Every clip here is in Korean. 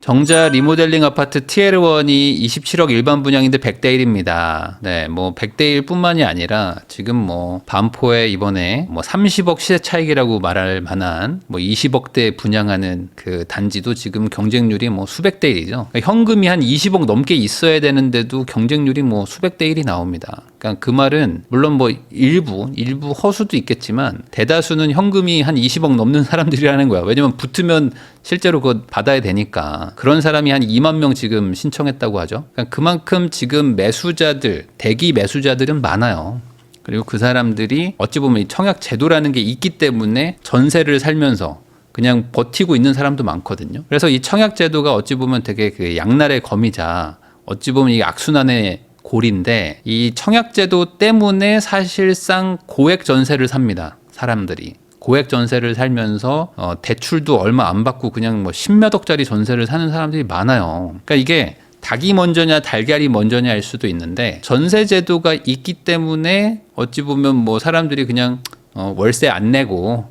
정자 리모델링 아파트 TL1이 27억 일반 분양인데 100대 1입니다. 네, 뭐 100대 1뿐만이 아니라 지금 뭐 반포에 이번에 뭐 30억 시세 차익이라고 말할 만한 뭐 20억대 분양하는 그 단지도 지금 경쟁률이 뭐 수백 대 1이죠. 그러니까 현금이 한 20억 넘게 있어야 되는데도 경쟁률이 뭐 수백 대 1이 나옵니다. 그러니까 그 말은 물론 뭐 일부 허수도 있겠지만 대다수는 현금이 한 20억 넘는 사람들이라는 거야. 왜냐면 붙으면 실제로 그거 받아야 되니까. 그런 사람이 한 2만 명 지금 신청했다고 하죠. 그러니까 그만큼 지금 매수자들, 대기 매수자들은 많아요. 그리고 그 사람들이 어찌 보면 이 청약 제도라는 게 있기 때문에 전세를 살면서 그냥 버티고 있는 사람도 많거든요. 그래서 이 청약 제도가 어찌 보면 되게 그 양날의 검이자 어찌 보면 이 악순환의 골인데 이 청약 제도 때문에 사실상 고액 전세를 삽니다. 사람들이. 고액 전세를 살면서 대출도 얼마 안 받고 그냥 뭐 10몇 억짜리 전세를 사는 사람들이 많아요. 그러니까 이게 닭이 먼저냐 달걀이 먼저냐일 수도 있는데 전세 제도가 있기 때문에 어찌 보면 뭐 사람들이 그냥 월세 안 내고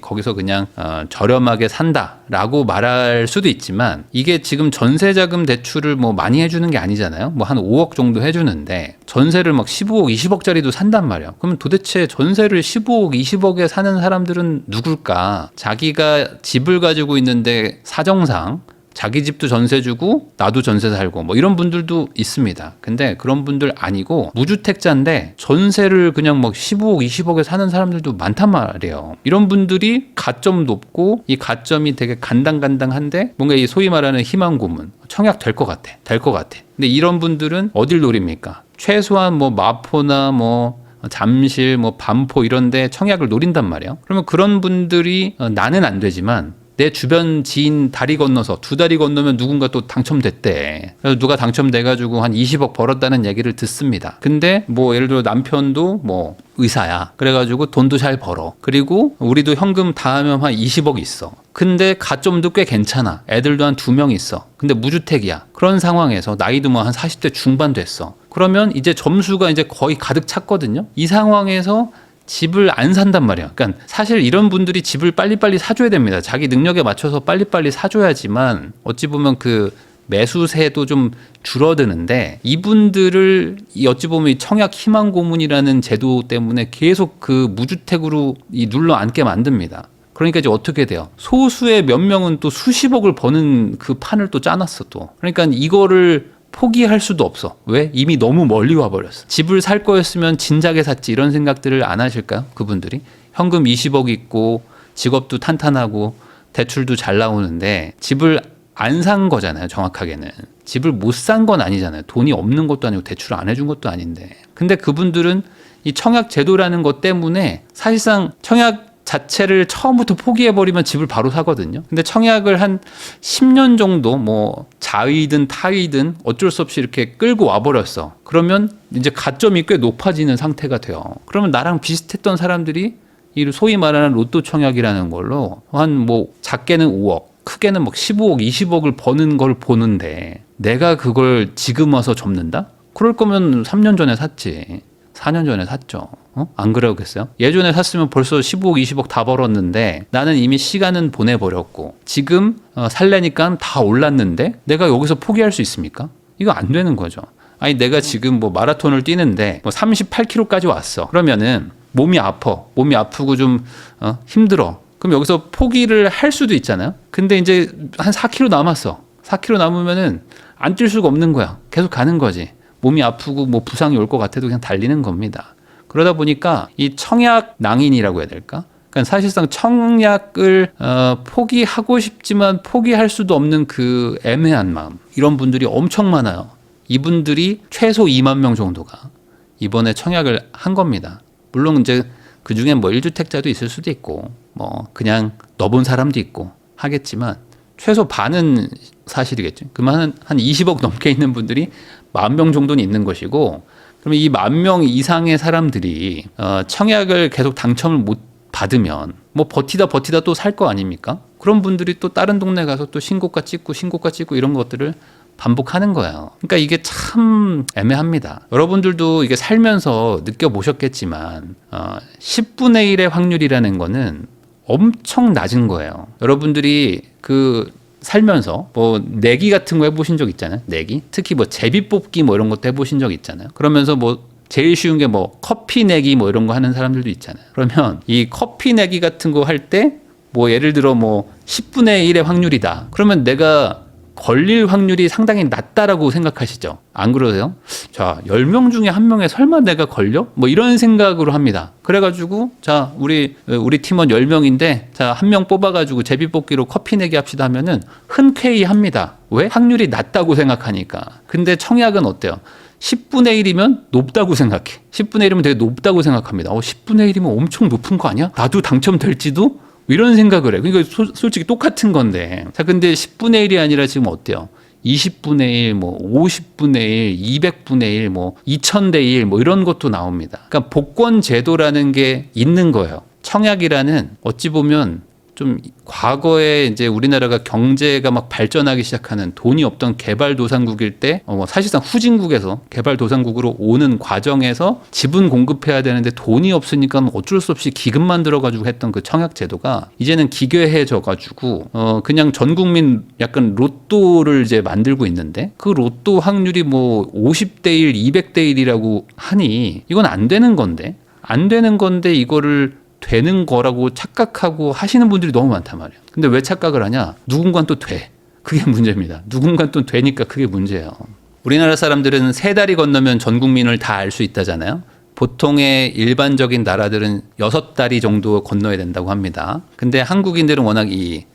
거기서 그냥 저렴하게 산다라고 말할 수도 있지만 이게 지금 전세자금 대출을 뭐 많이 해주는 게 아니잖아요. 뭐 한 5억 정도 해주는데 전세를 막 15억, 20억짜리도 산단 말이야. 그러면 도대체 전세를 15억, 20억에 사는 사람들은 누굴까? 자기가 집을 가지고 있는데 사정상 자기 집도 전세 주고 나도 전세 살고 뭐 이런 분들도 있습니다. 근데 그런 분들 아니고 무주택자인데 전세를 그냥 막 15억, 20억에 사는 사람들도 많단 말이에요. 이런 분들이 가점 높고 이 가점이 되게 간당간당한데 뭔가 이 소위 말하는 희망 고문 청약 될 것 같아. 근데 이런 분들은 어딜 노립니까? 최소한 뭐 마포나 뭐 잠실, 뭐 반포 이런데 청약을 노린단 말이에요. 그러면 그런 분들이 나는 안 되지만 내 주변 지인 다리 건너서 두 다리 건너면 누군가 또 당첨됐대. 그래서 누가 당첨돼가지고 한 20억 벌었다는 얘기를 듣습니다. 근데 뭐 예를 들어 남편도 뭐 의사야. 그래가지고 돈도 잘 벌어. 그리고 우리도 현금 다 하면 한 20억 있어. 근데 가점도 꽤 괜찮아. 애들도 한 2명 있어. 근데 무주택이야. 그런 상황에서 나이도 뭐 한 40대 중반 됐어. 그러면 이제 점수가 이제 거의 가득 찼거든요. 이 상황에서 집을 안 산단 말이야. 그러니까 사실 이런 분들이 집을 빨리빨리 사줘야 됩니다. 자기 능력에 맞춰서 빨리빨리 사줘야지만 어찌 보면 그 매수세도 좀 줄어드는데 이분들을 어찌 보면 이 청약 희망 고문이라는 제도 때문에 계속 그 무주택으로 눌러 앉게 만듭니다. 그러니까 이제 어떻게 돼요? 소수의 몇 명은 또 수십억을 버는 그 판을 또 짜놨어 또. 그러니까 이거를 포기할 수도 없어. 왜? 이미 너무 멀리 와버렸어. 집을 살 거였으면 진작에 샀지 이런 생각들을 안 하실까요? 그분들이? 현금 20억 있고 직업도 탄탄하고 대출도 잘 나오는데 집을 안 산 거잖아요. 정확하게는. 집을 못 산 건 아니잖아요. 돈이 없는 것도 아니고 대출을 안 해준 것도 아닌데. 근데 그분들은 이 청약 제도라는 것 때문에 사실상 청약 자체를 처음부터 포기해버리면 집을 바로 사거든요. 근데 청약을 한 10년 정도 뭐 자의든 타의든 어쩔 수 없이 이렇게 끌고 와버렸어. 그러면 이제 가점이 꽤 높아지는 상태가 돼요. 그러면 나랑 비슷했던 사람들이 이 소위 말하는 로또 청약이라는 걸로 한 뭐 작게는 5억, 크게는 막 15억, 20억을 버는 걸 보는데 내가 그걸 지금 와서 접는다? 그럴 거면 3년 전에 샀지. 4년 전에 샀죠. 안 그러겠어요? 예전에 샀으면 벌써 15억, 20억 다 벌었는데 나는 이미 시간은 보내버렸고 지금 살래니까 다 올랐는데 내가 여기서 포기할 수 있습니까? 이거 안 되는 거죠. 아니 내가 지금 뭐 마라톤을 뛰는데 뭐 38km까지 왔어. 그러면은 몸이 아프고 좀 힘들어. 그럼 여기서 포기를 할 수도 있잖아요. 근데 이제 한 4km 남았어. 4km 남으면은 안 뛸 수가 없는 거야. 계속 가는 거지. 몸이 아프고 뭐 부상이 올 것 같아도 그냥 달리는 겁니다. 그러다 보니까 이 청약 낭인이라고 해야 될까? 그러니까 사실상 청약을 포기하고 싶지만 포기할 수도 없는 그 애매한 마음. 이런 분들이 엄청 많아요. 이분들이 최소 2만 명 정도가 이번에 청약을 한 겁니다. 물론 이제 그 중에 뭐 1주택자도 있을 수도 있고 뭐 그냥 넣어본 사람도 있고 하겠지만 최소 반은 사실이겠죠. 그러면 한 20억 넘게 있는 분들이 10,000명 정도는 있는 것이고 그러면 이 10,000명 이상의 사람들이 청약을 계속 당첨을 못 받으면 뭐 버티다 또 살 거 아닙니까? 그런 분들이 또 다른 동네 가서 또 신고가 찍고 이런 것들을 반복하는 거예요. 그러니까 이게 참 애매합니다. 여러분들도 이게 살면서 느껴보셨겠지만 10분의 1의 확률이라는 거는 엄청 낮은 거예요. 여러분들이 그 살면서 뭐 내기 같은 거 해보신 적 있잖아요. 내기. 특히 뭐 제비 뽑기 뭐 이런 것도 해보신 적 있잖아요. 그러면서 뭐 제일 쉬운 게 뭐 커피 내기 뭐 이런 거 하는 사람들도 있잖아요. 그러면 이 커피 내기 같은 거 할 때 뭐 예를 들어 뭐 10분의 1의 확률이다. 그러면 내가 걸릴 확률이 상당히 낮다라고 생각하시죠? 안 그러세요? 자, 10명 중에 1명에 설마 내가 걸려? 뭐 이런 생각으로 합니다. 그래가지고 자, 우리 팀원 10명인데 자, 1명 뽑아가지고 제비뽑기로 커피 내기 합시다 하면은 흔쾌히 합니다. 왜? 확률이 낮다고 생각하니까. 근데 청약은 어때요? 10분의 1이면 높다고 생각해. 10분의 1이면 되게 높다고 생각합니다. 10분의 1이면 엄청 높은 거 아니야? 나도 당첨될지도? 이런 생각을 해. 그러니까 솔직히 똑같은 건데. 자, 근데 10분의 1이 아니라 지금 어때요? 20분의 1, 뭐 50분의 1, 200분의 1, 뭐 2000대 1, 뭐 이런 것도 나옵니다. 그러니까 복권 제도라는 게 있는 거예요. 청약이라는 어찌 보면 좀 과거에 이제 우리나라가 경제가 막 발전하기 시작하는 돈이 없던 개발도상국일 때 사실상 후진국에서 개발도상국으로 오는 과정에서 지분 공급해야 되는데 돈이 없으니까 어쩔 수 없이 기금 만들어가지고 했던 그 청약제도가 이제는 기괴해져가지고 그냥 전 국민 약간 로또를 이제 만들고 있는데 그 로또 확률이 뭐 50대 1, 200대 1이라고 하니 이건 안 되는 건데 이거를 되는 거라고 착각하고 하시는 분들이 너무 많단 말이에요. 근데 왜 착각을 하냐? 누군가는 또 돼. 그게 문제입니다. 누군가는 또 되니까 그게 문제예요. 우리나라 사람들은 3달이 건너면 전 국민을 다 알 수 있다잖아요. 보통의 일반적인 나라들은 6다리 정도 건너야 된다고 합니다. 근데 한국인들은 워낙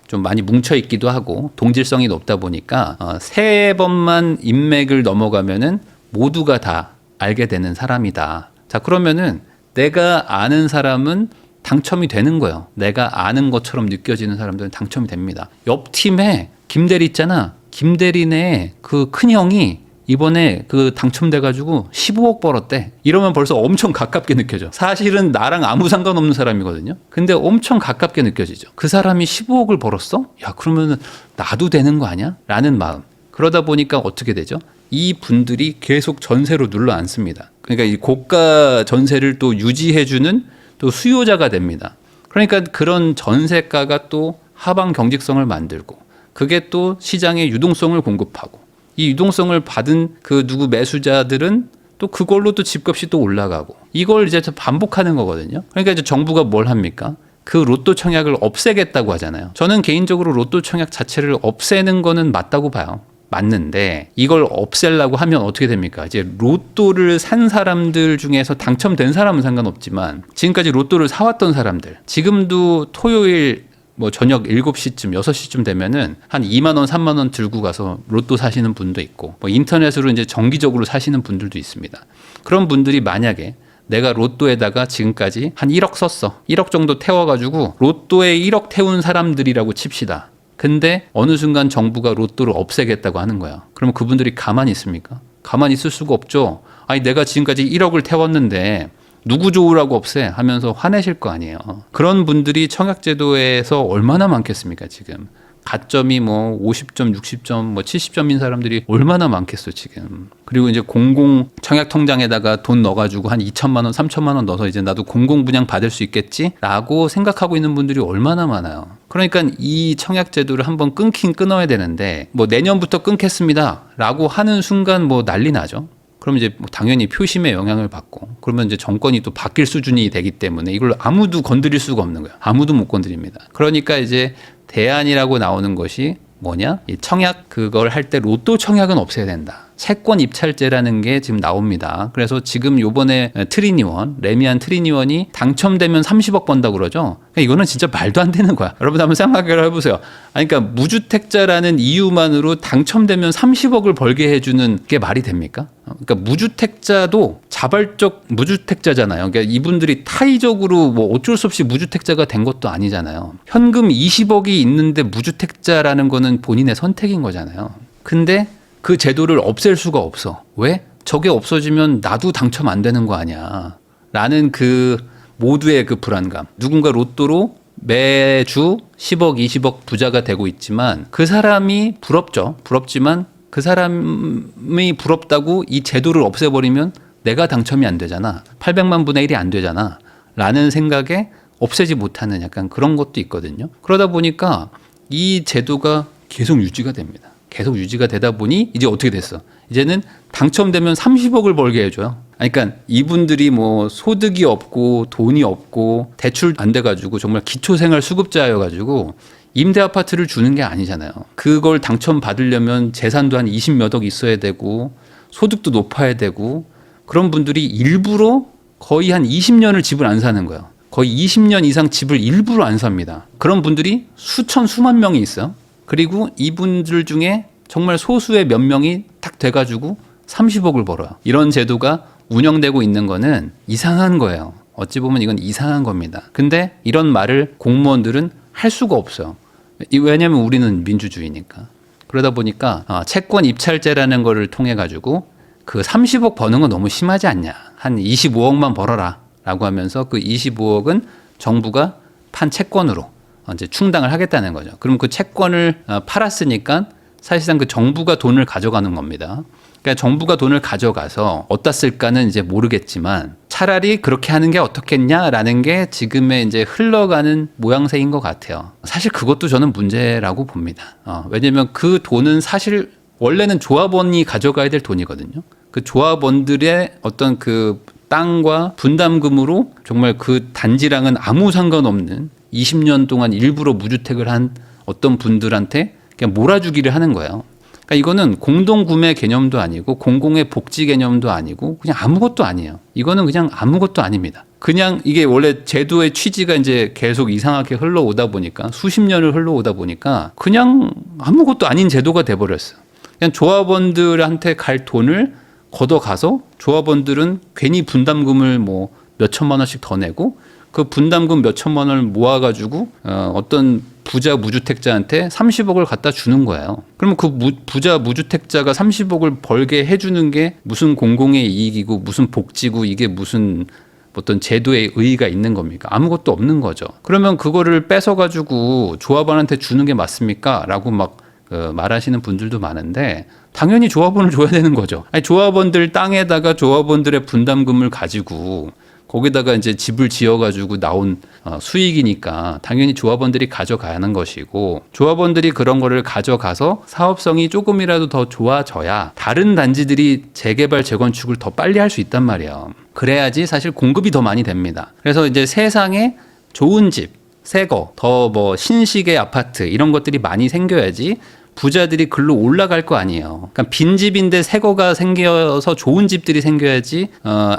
좀 많이 뭉쳐 있기도 하고 동질성이 높다 보니까 3번만 인맥을 넘어가면은 모두가 다 알게 되는 사람이다. 자, 그러면은 내가 아는 사람은 당첨이 되는 거예요. 내가 아는 것처럼 느껴지는 사람들은 당첨이 됩니다. 옆 팀에 김대리 있잖아. 김대리네 그 큰형이 이번에 그 당첨돼가지고 15억 벌었대. 이러면 벌써 엄청 가깝게 느껴져. 사실은 나랑 아무 상관없는 사람이거든요. 근데 엄청 가깝게 느껴지죠. 그 사람이 15억을 벌었어? 야, 그러면 나도 되는 거 아니야? 라는 마음. 그러다 보니까 어떻게 되죠? 이 분들이 계속 전세로 눌러 앉습니다. 그러니까 이 고가 전세를 또 유지해주는 또 수요자가 됩니다. 그러니까 그런 전세가가 또 하방 경직성을 만들고 그게 또 시장에 유동성을 공급하고 이 유동성을 받은 그 매수자들은 또 그걸로 또 집값이 또 올라가고 이걸 이제 반복하는 거거든요. 그러니까 이제 정부가 뭘 합니까? 그 로또 청약을 없애겠다고 하잖아요. 저는 개인적으로 로또 청약 자체를 없애는 거는 맞다고 봐요. 맞는데 이걸 없애려고 하면 어떻게 됩니까? 이제 로또를 산 사람들 중에서 당첨된 사람은 상관없지만 지금까지 로또를 사왔던 사람들 지금도 토요일 뭐 저녁 7시쯤 6시쯤 되면은 한 2만 원 3만 원 들고 가서 로또 사시는 분도 있고 뭐 인터넷으로 이제 정기적으로 사시는 분들도 있습니다. 그런 분들이 만약에 내가 로또에다가 지금까지 한 1억 썼어. 1억 정도 태워가지고 로또에 1억 태운 사람들이라고 칩시다. 근데 어느 순간 정부가 로또를 없애겠다고 하는 거야. 그러면 그분들이 가만히 있습니까? 가만히 있을 수가 없죠. 아니 내가 지금까지 1억을 태웠는데 누구 좋으라고 없애 하면서 화내실 거 아니에요. 그런 분들이 청약제도에서 얼마나 많겠습니까 지금. 가점이 뭐 50점, 60점, 뭐 70점인 사람들이 얼마나 많겠어 지금. 그리고 이제 공공 청약 통장에다가 돈 넣어가지고 한 2천만 원, 3천만 원 넣어서 이제 나도 공공 분양 받을 수 있겠지라고 생각하고 있는 분들이 얼마나 많아요. 그러니까 이 청약 제도를 한번 끊긴 끊어야 되는데 뭐 내년부터 끊겠습니다라고 하는 순간 뭐 난리 나죠. 그럼 이제 당연히 표심에 영향을 받고 그러면 이제 정권이 또 바뀔 수준이 되기 때문에 이걸 아무도 건드릴 수가 없는 거예요. 아무도 못 건드립니다. 그러니까 이제 대안이라고 나오는 것이 뭐냐? 이 청약 그걸 할 때 로또 청약은 없애야 된다. 채권 입찰제라는 게 지금 나옵니다. 그래서 지금 요번에 트리니원, 레미안 트리니원이 당첨되면 30억 번다고 그러죠. 그러니까 이거는 진짜 말도 안 되는 거야. 여러분 한번 생각을 해보세요. 아니, 그러니까 무주택자라는 이유만으로 당첨되면 30억을 벌게 해주는 게 말이 됩니까? 그러니까 무주택자도 자발적 무주택자잖아요. 그러니까 이분들이 타의적으로 뭐 어쩔 수 없이 무주택자가 된 것도 아니잖아요. 현금 20억이 있는데 무주택자라는 거는 본인의 선택인 거잖아요. 근데 그 제도를 없앨 수가 없어. 왜? 저게 없어지면 나도 당첨 안 되는 거 아니야. 라는 그 모두의 그 불안감. 누군가 로또로 매주 10억, 20억 부자가 되고 있지만 그 사람이 부럽죠. 부럽지만 그 사람이 부럽다고 이 제도를 없애버리면 내가 당첨이 안 되잖아. 800만 분의 1이 안 되잖아. 라는 생각에 없애지 못하는 약간 그런 것도 있거든요. 그러다 보니까 이 제도가 계속 유지가 됩니다. 계속 유지가 되다 보니 이제 어떻게 됐어? 이제는 당첨되면 30억을 벌게 해줘요. 그러니까 이분들이 뭐 소득이 없고 돈이 없고 대출 안 돼가지고 정말 기초생활수급자여가지고 임대 아파트를 주는 게 아니잖아요. 그걸 당첨 받으려면 재산도 한 20몇억 있어야 되고 소득도 높아야 되고 그런 분들이 일부러 거의 한 20년을 집을 안 사는 거예요. 거의 20년 이상 집을 일부러 안 삽니다. 그런 분들이 수천 수만 명이 있어요. 그리고 이분들 중에 정말 소수의 몇 명이 딱 돼가지고 30억을 벌어요. 이런 제도가 운영되고 있는 거는 이상한 거예요. 어찌 보면 이건 이상한 겁니다. 근데 이런 말을 공무원들은 할 수가 없어요. 왜냐하면 우리는 민주주의니까. 그러다 보니까 채권 입찰제라는 거를 통해 가지고 그 30억 버는 건 너무 심하지 않냐. 한 25억만 벌어라 라고 하면서 그 25억은 정부가 판 채권으로 이제 충당을 하겠다는 거죠. 그럼 그 채권을 팔았으니까 사실상 그 정부가 돈을 가져가는 겁니다. 그러니까 정부가 돈을 가져가서 어디다 쓸까는 이제 모르겠지만 차라리 그렇게 하는 게 어떻겠냐라는 게 지금의 이제 흘러가는 모양새인 것 같아요. 사실 그것도 저는 문제라고 봅니다. 왜냐하면 그 돈은 사실 원래는 조합원이 가져가야 될 돈이거든요. 그 조합원들의 어떤 그 땅과 분담금으로 정말 그 단지랑은 아무 상관없는 20년 동안 일부러 무주택을 한 어떤 분들한테 그냥 몰아주기를 하는 거예요. 그러니까 이거는 공동구매 개념도 아니고 공공의 복지 개념도 아니고 그냥 아무것도 아니에요. 이거는 그냥 아무것도 아닙니다. 그냥 이게 원래 제도의 취지가 이제 계속 이상하게 흘러오다 보니까 수십 년을 흘러오다 보니까 그냥 아무것도 아닌 제도가 돼버렸어요. 그냥 조합원들한테 갈 돈을 걷어가서 조합원들은 괜히 분담금을 뭐 몇천만 원씩 더 내고 그 분담금 몇천만 원을 모아가지고 어떤 부자 무주택자한테 30억을 갖다 주는 거예요. 그러면 그 부자 무주택자가 30억을 벌게 해주는 게 무슨 공공의 이익이고 무슨 복지고 이게 무슨 어떤 제도의 의의가 있는 겁니까? 아무것도 없는 거죠. 그러면 그거를 뺏어가지고 조합원한테 주는 게 맞습니까? 라고 막 말하시는 분들도 많은데 당연히 조합원을 줘야 되는 거죠. 아니, 조합원들 땅에다가 조합원들의 분담금을 가지고 거기다가 이제 집을 지어가지고 나온 수익이니까 당연히 조합원들이 가져가는 것이고 조합원들이 그런 거를 가져가서 사업성이 조금이라도 더 좋아져야 다른 단지들이 재개발 재건축을 더 빨리 할 수 있단 말이에요. 그래야지 사실 공급이 더 많이 됩니다. 그래서 이제 세상에 좋은 집, 새거, 더 뭐 신식의 아파트 이런 것들이 많이 생겨야지 부자들이 글로 올라갈 거 아니에요. 그러니까 빈집인데 새거가 생겨서 좋은 집들이 생겨야지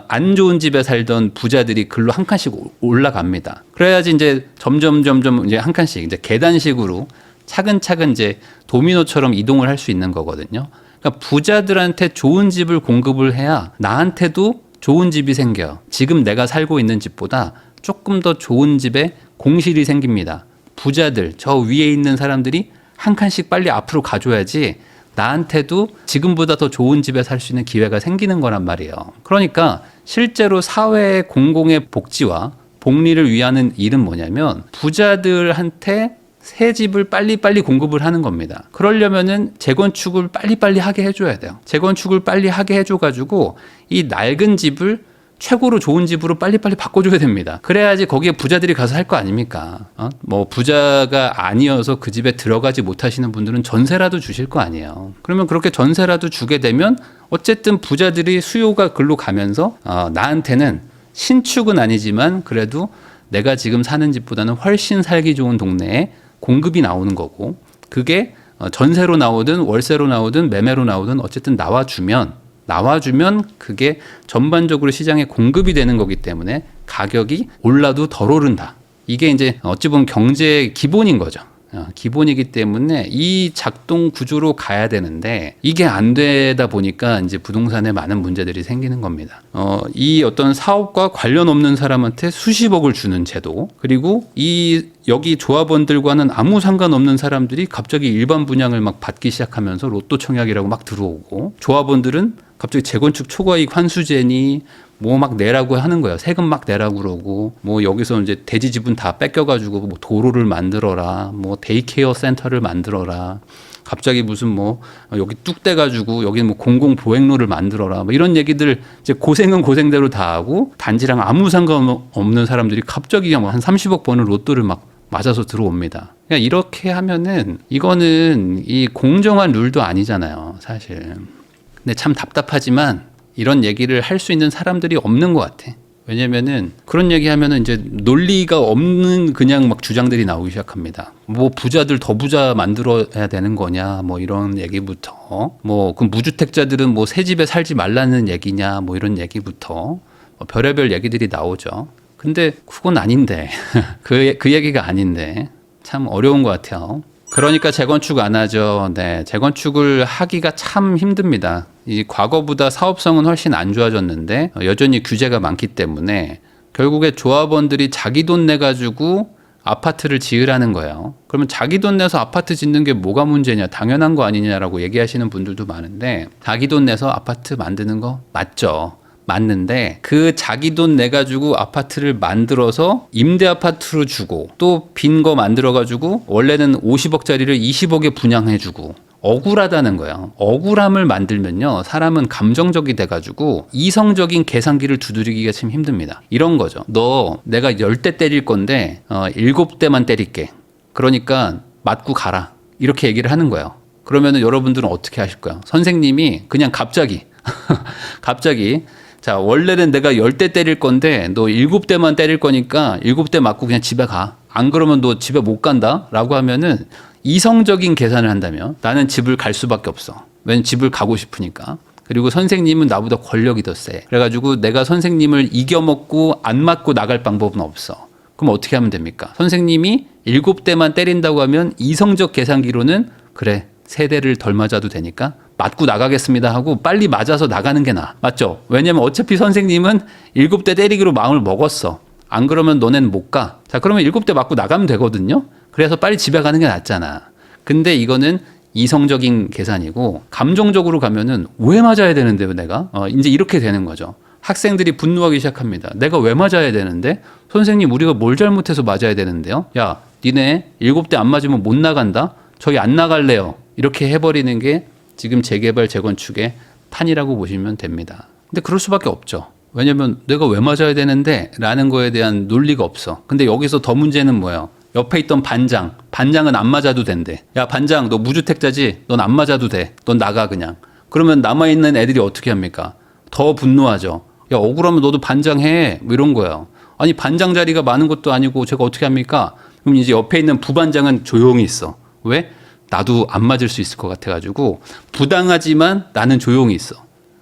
안 좋은 집에 살던 부자들이 글로 한 칸씩 올라갑니다. 그래야지 이제 점점 이제 한 칸씩 이제 계단식으로 차근차근 이제 도미노처럼 이동을 할 수 있는 거거든요. 그러니까 부자들한테 좋은 집을 공급을 해야 나한테도 좋은 집이 생겨. 지금 내가 살고 있는 집보다 조금 더 좋은 집에 공실이 생깁니다. 부자들, 저 위에 있는 사람들이 한 칸씩 빨리 앞으로 가줘야지 나한테도 지금보다 더 좋은 집에 살 수 있는 기회가 생기는 거란 말이에요. 그러니까 실제로 사회의 공공의 복지와 복리를 위하는 일은 뭐냐면 부자들한테 새 집을 빨리빨리 공급을 하는 겁니다. 그러려면은 재건축을 빨리빨리 하게 해줘야 돼요. 재건축을 빨리 하게 해줘가지고 이 낡은 집을 최고로 좋은 집으로 빨리빨리 바꿔줘야 됩니다. 그래야지 거기에 부자들이 가서 살 거 아닙니까? 뭐 부자가 아니어서 그 집에 들어가지 못하시는 분들은 전세라도 주실 거 아니에요. 그러면 그렇게 전세라도 주게 되면 어쨌든 부자들이 수요가 글로 가면서 나한테는 신축은 아니지만 그래도 내가 지금 사는 집보다는 훨씬 살기 좋은 동네에 공급이 나오는 거고 그게 전세로 나오든 월세로 나오든 매매로 나오든 어쨌든 나와주면 그게 전반적으로 시장에 공급이 되는 거기 때문에 가격이 올라도 덜 오른다. 이게 이제 어찌 보면 경제의 기본인 거죠. 기본이기 때문에 이 작동 구조로 가야 되는데 이게 안 되다 보니까 이제 부동산에 많은 문제들이 생기는 겁니다. 이 어떤 사업과 관련 없는 사람한테 수십억을 주는 제도 그리고 여기 조합원들과는 아무 상관없는 사람들이 갑자기 일반 분양을 막 받기 시작하면서 로또 청약이라고 막 들어오고 조합원들은 갑자기 재건축 초과이익 환수제니 뭐 막 내라고 하는 거예요. 세금 막 내라고 그러고 뭐 여기서 이제 대지 지분 다 뺏겨가지고 뭐 도로를 만들어라, 뭐 데이케어 센터를 만들어라. 갑자기 무슨 뭐 여기 뚝 떼가지고 여기 뭐 공공 보행로를 만들어라. 뭐 이런 얘기들 이제 고생은 고생대로 다 하고 단지랑 아무 상관없는 사람들이 갑자기 한 30억 버는 로또를 막 맞아서 들어옵니다. 그냥 이렇게 하면은 이거는 이 공정한 룰도 아니잖아요, 사실. 근데 참 답답하지만 이런 얘기를 할 수 있는 사람들이 없는 것 같아. 왜냐면은 그런 얘기하면은 이제 논리가 없는 그냥 막 주장들이 나오기 시작합니다. 뭐 부자들 더 부자 만들어야 되는 거냐, 뭐 이런 얘기부터, 뭐 그 무주택자들은 뭐 새 집에 살지 말라는 얘기냐, 뭐 이런 얘기부터 뭐 별의별 얘기들이 나오죠. 근데 그건 아닌데 그 얘기가 아닌데 참 어려운 것 같아요. 그러니까 재건축 안 하죠. 네, 재건축을 하기가 참 힘듭니다. 이 과거보다 사업성은 훨씬 안 좋아졌는데 여전히 규제가 많기 때문에 결국에 조합원들이 자기 돈 내 가지고 아파트를 지으라는 거예요. 그러면 자기 돈 내서 아파트 짓는 게 뭐가 문제냐, 당연한 거 아니냐라고 얘기하시는 분들도 많은데 자기 돈 내서 아파트 만드는 거 맞죠. 맞는데 그 자기 돈 내 가지고 아파트를 만들어서 임대 아파트로 주고 또 빈 거 만들어 가지고 원래는 50억짜리를 20억에 분양해 주고 억울하다는 거예요. 억울함을 만들면요, 사람은 감정적이 돼 가지고 이성적인 계산기를 두드리기가 참 힘듭니다. 이런 거죠. 너 내가 10대 때릴 건데 7대만 때릴게. 그러니까 맞고 가라. 이렇게 얘기를 하는 거예요. 그러면은 여러분들은 어떻게 하실 거예요? 선생님이 그냥 갑자기 자, 원래는 내가 10대 때릴 건데 너 7대만 때릴 거니까 7대 맞고 그냥 집에 가. 안 그러면 너 집에 못 간다? 라고 하면은 이성적인 계산을 한다면 나는 집을 갈 수밖에 없어. 왜냐면 집을 가고 싶으니까. 그리고 선생님은 나보다 권력이 더 세. 그래가지고 내가 선생님을 이겨먹고 안 맞고 나갈 방법은 없어. 그럼 어떻게 하면 됩니까? 선생님이 7대만 때린다고 하면 이성적 계산기로는 그래, 3대를 덜 맞아도 되니까 맞고 나가겠습니다 하고 빨리 맞아서 나가는 게 나아. 맞죠? 왜냐면 어차피 선생님은 7대 때리기로 마음을 먹었어. 안 그러면 너넨 못 가. 자, 그러면 7대 맞고 나가면 되거든요. 그래서 빨리 집에 가는 게 낫잖아. 근데 이거는 이성적인 계산이고 감정적으로 가면은 왜 맞아야 되는데 내가? 이제 이렇게 되는 거죠. 학생들이 분노하기 시작합니다. 내가 왜 맞아야 되는데? 선생님, 우리가 뭘 잘못해서 맞아야 되는데요? 야, 니네 7대 안 맞으면 못 나간다? 저희 안 나갈래요. 이렇게 해버리는 게 지금 재개발 재건축의 판이라고 보시면 됩니다. 근데 그럴 수밖에 없죠. 왜냐면 내가 왜 맞아야 되는데 라는 거에 대한 논리가 없어. 근데 여기서 더 문제는 뭐예요? 옆에 있던 반장은 안 맞아도 된대. 야, 반장, 너 무주택자지? 넌 안 맞아도 돼. 넌 나가 그냥. 그러면 남아있는 애들이 어떻게 합니까? 더 분노하죠. 야, 억울하면 너도 반장해. 뭐 이런 거예요. 아니, 반장 자리가 많은 것도 아니고 제가 어떻게 합니까? 그럼 이제 옆에 있는 부반장은 조용히 있어. 왜? 나도 안 맞을 수 있을 것 같아가지고 부당하지만 나는 조용히 있어.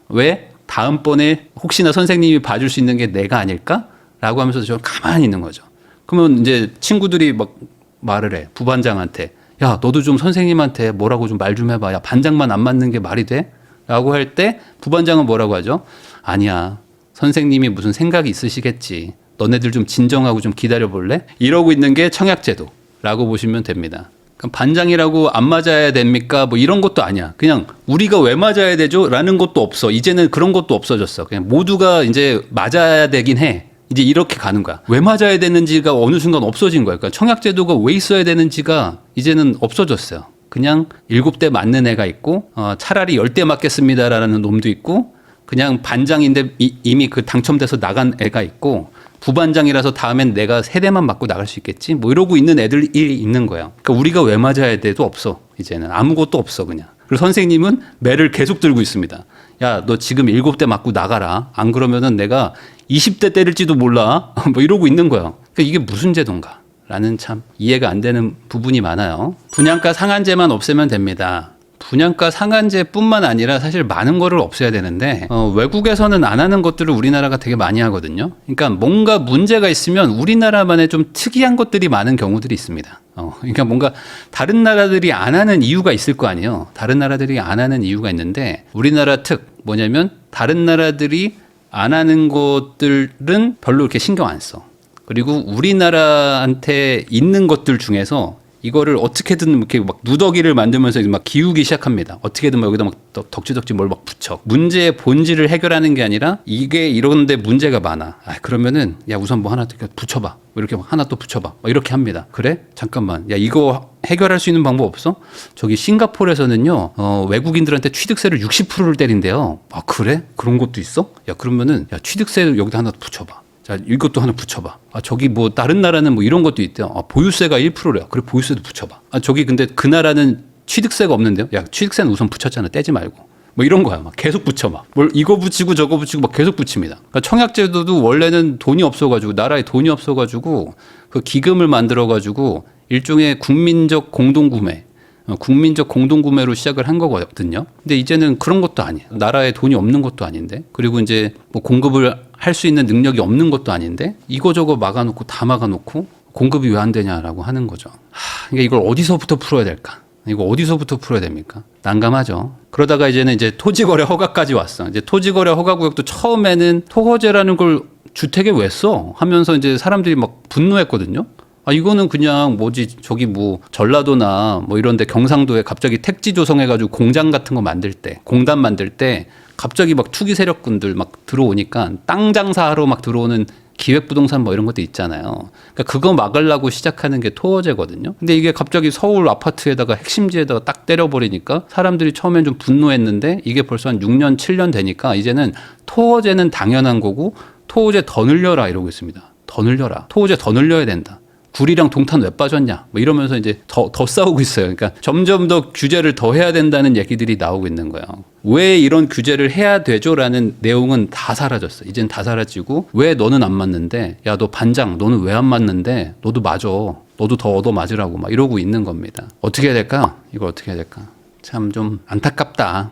왜? 다음번에 혹시나 선생님이 봐줄 수 있는 게 내가 아닐까? 라고 하면서 좀 가만히 있는 거죠. 그러면 이제 친구들이 막 말을 해. 부반장한테. 야, 너도 좀 선생님한테 뭐라고 좀 말 좀 해봐. 야, 반장만 안 맞는 게 말이 돼? 라고 할 때 부반장은 뭐라고 하죠? 아니야. 선생님이 무슨 생각이 있으시겠지. 너네들 좀 진정하고 좀 기다려 볼래? 이러고 있는 게 청약제도라고 보시면 됩니다. 그럼 반장이라고 안 맞아야 됩니까? 뭐 이런 것도 아니야. 그냥 우리가 왜 맞아야 되죠? 라는 것도 없어. 이제는 그런 것도 없어졌어. 그냥 모두가 이제 맞아야 되긴 해. 이제 이렇게 가는 거야. 왜 맞아야 되는지가 어느 순간 없어진 거야. 그러니까 청약제도가 왜 있어야 되는지가 이제는 없어졌어요. 그냥 7대 맞는 애가 있고, 차라리 10대 맞겠습니다라는 놈도 있고, 그냥 반장인데 이미 그 당첨돼서 나간 애가 있고, 부반장이라서 다음엔 내가 3대만 맞고 나갈 수 있겠지? 뭐 이러고 있는 애들이 있는 거예요. 그러니까 우리가 왜 맞아야 돼도 없어. 이제는 아무것도 없어 그냥. 그리고 선생님은 매를 계속 들고 있습니다. 야, 너 지금 7대 맞고 나가라. 안 그러면은 내가 20대 때릴지도 몰라. 뭐 이러고 있는 거예요. 그러니까 이게 무슨 제도인가? 라는 참 이해가 안 되는 부분이 많아요. 분양가 상한제만 없애면 됩니다. 분양가 상한제뿐만 아니라 사실 많은 거를 없애야 되는데 외국에서는 안 하는 것들을 우리나라가 되게 많이 하거든요. 그러니까 뭔가 문제가 있으면 우리나라만의 좀 특이한 것들이 많은 경우들이 있습니다. 그러니까 뭔가 다른 나라들이 안 하는 이유가 있을 거 아니에요. 다른 나라들이 안 하는 이유가 있는데 우리나라 특 뭐냐면 다른 나라들이 안 하는 것들은 별로 이렇게 신경 안 써. 그리고 우리나라한테 있는 것들 중에서 이거를 어떻게든 이렇게 막 누더기를 만들면서 막 기우기 시작합니다. 어떻게든 막 여기다 막 덕지덕지 뭘 막 붙여. 문제의 본질을 해결하는 게 아니라 이게 이런데 문제가 많아. 그러면은 야 우선 뭐 하나 또 붙여봐. 뭐 이렇게 막 하나 또 붙여봐. 막 이렇게 합니다. 그래? 잠깐만. 야 이거 해결할 수 있는 방법 없어? 저기 싱가포르에서는요 외국인들한테 취득세를 60%를 때린대요. 아 그래? 그런 것도 있어? 야 그러면은 야 취득세를 여기다 하나 붙여봐. 자, 이것도 하나 붙여봐. 아, 저기 뭐 다른 나라는 뭐 이런 것도 있대요. 아, 보유세가 1%래요. 그래, 보유세도 붙여봐. 아, 저기 근데 그 나라는 취득세가 없는데요. 야, 취득세는 우선 붙였잖아. 떼지 말고. 뭐 이런 거야. 막 계속 붙여 막. 뭘 이거 붙이고 저거 붙이고 막 계속 붙입니다. 그러니까 청약제도도 원래는 돈이 없어가지고 나라에 돈이 없어가지고 그 기금을 만들어가지고 일종의 국민적 공동구매. 국민적 공동구매로 시작을 한 거거든요. 근데 이제는 그런 것도 아니에요. 나라에 돈이 없는 것도 아닌데, 그리고 이제 뭐 공급을 할 수 있는 능력이 없는 것도 아닌데, 이거저거 막아놓고 다 막아놓고 공급이 왜 안 되냐라고 하는 거죠. 그러니까 이걸 어디서부터 풀어야 될까? 이거 어디서부터 풀어야 됩니까? 난감하죠. 그러다가 이제는 이제 토지거래 허가까지 왔어. 이제 토지거래 허가구역도 처음에는 토거제라는 걸 주택에 왜 써? 하면서 이제 사람들이 막 분노했거든요. 아, 이거는 그냥 뭐지, 저기 뭐 전라도나 뭐 이런데 경상도에 갑자기 택지 조성해가지고 공장 같은 거 만들 때, 공단 만들 때 갑자기 막 투기 세력군들 막 들어오니까 땅 장사하러 막 들어오는 기획부동산 뭐 이런 것도 있잖아요. 그러니까 그거 막으려고 시작하는 게 토어제거든요. 근데 이게 갑자기 서울 아파트에다가 핵심지에다가 딱 때려버리니까 사람들이 처음엔 좀 분노했는데 이게 벌써 한 6년, 7년 되니까 이제는 토어제는 당연한 거고 토어제 더 늘려라 이러고 있습니다. 더 늘려라. 토어제 더 늘려야 된다. 구리랑 동탄 왜 빠졌냐 뭐 이러면서 이제 더 싸우고 있어요. 그러니까 점점 더 규제를 더 해야 된다는 얘기들이 나오고 있는 거예요. 왜 이런 규제를 해야 되죠라는 내용은 다 사라졌어. 이젠 다 사라지고 왜 너는 안 맞는데, 야 너 반장 너는 왜 안 맞는데, 너도 맞아, 너도 더 얻어 맞으라고 막 이러고 있는 겁니다. 어떻게 해야 될까? 이거 어떻게 해야 될까? 참 좀 안타깝다.